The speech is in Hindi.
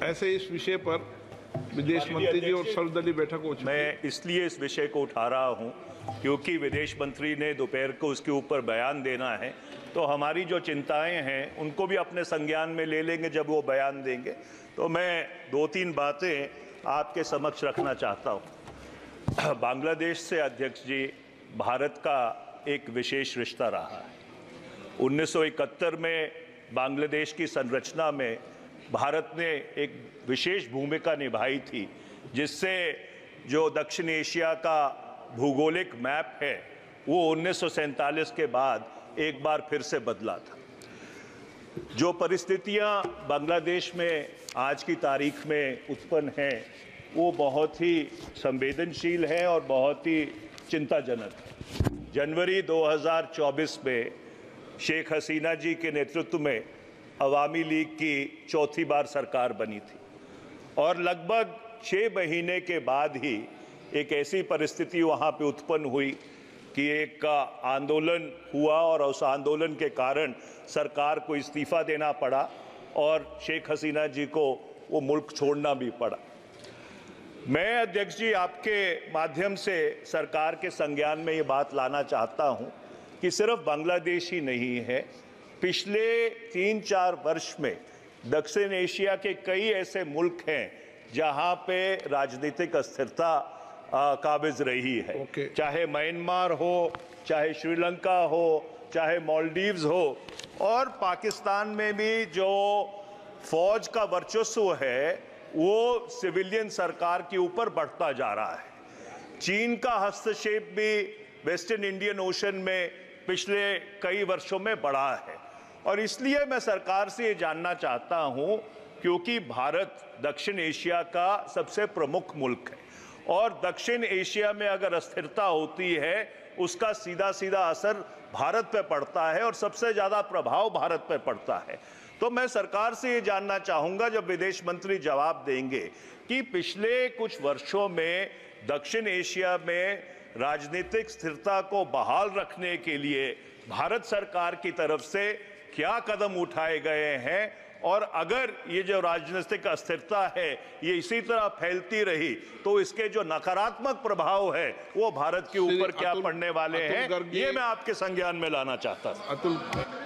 ऐसे इस विषय पर विदेश मंत्री जी और सर्वदलीय बैठक हो चुकी है। मैं इसलिए इस विषय को उठा रहा हूं क्योंकि विदेश मंत्री ने दोपहर को उसके ऊपर बयान देना है, तो हमारी जो चिंताएं हैं उनको भी अपने संज्ञान में ले लेंगे जब वो बयान देंगे। तो मैं 2-3 बातें आपके समक्ष रखना चाहता हूं। बांग्लादेश से अध्यक्ष जी, भारत का एक विशेष रिश्ता रहा है। 1971 में बांग्लादेश की संरचना में भारत ने एक विशेष भूमिका निभाई थी, जिससे जो दक्षिण एशिया का भूगोलिक मैप है वो 1947 के बाद एक बार फिर से बदला था। जो परिस्थितियां बांग्लादेश में आज की तारीख में उत्पन्न हैं वो बहुत ही संवेदनशील है और बहुत ही चिंताजनक है। जनवरी 2024 में शेख हसीना जी के नेतृत्व में अवामी लीग की चौथी बार सरकार बनी थी और लगभग 6 महीने के बाद ही एक ऐसी परिस्थिति वहां पे उत्पन्न हुई कि एक आंदोलन हुआ और उस आंदोलन के कारण सरकार को इस्तीफा देना पड़ा और शेख हसीना जी को वो मुल्क छोड़ना भी पड़ा। मैं अध्यक्ष जी आपके माध्यम से सरकार के संज्ञान में ये बात लाना चाहता हूँ कि सिर्फ बांग्लादेश ही नहीं है, पिछले 3-4 वर्ष में दक्षिण एशिया के कई ऐसे मुल्क हैं जहां पे राजनीतिक अस्थिरता काबिज रही है। चाहे म्यांमार हो, चाहे श्रीलंका हो, चाहे मालदीव्स हो, और पाकिस्तान में भी जो फौज का वर्चस्व है वो सिविलियन सरकार के ऊपर बढ़ता जा रहा है। चीन का हस्तक्षेप भी वेस्टर्न इंडियन ओशन में पिछले कई वर्षों में बढ़ा है और इसलिए मैं सरकार से ये जानना चाहता हूं, क्योंकि भारत दक्षिण एशिया का सबसे प्रमुख मुल्क है और दक्षिण एशिया में अगर अस्थिरता होती है उसका सीधा सीधा असर भारत पे पड़ता है और सबसे ज़्यादा प्रभाव भारत पे पड़ता है। तो मैं सरकार से ये जानना चाहूँगा, जब विदेश मंत्री जवाब देंगे, कि पिछले कुछ वर्षों में दक्षिण एशिया में राजनीतिक स्थिरता को बहाल रखने के लिए भारत सरकार की तरफ से क्या कदम उठाए गए हैं और अगर ये जो राजनीतिक अस्थिरता है ये इसी तरह फैलती रही तो इसके जो नकारात्मक प्रभाव है वो भारत के ऊपर क्या पड़ने वाले हैं, ये मैं आपके संज्ञान में लाना चाहता हूं।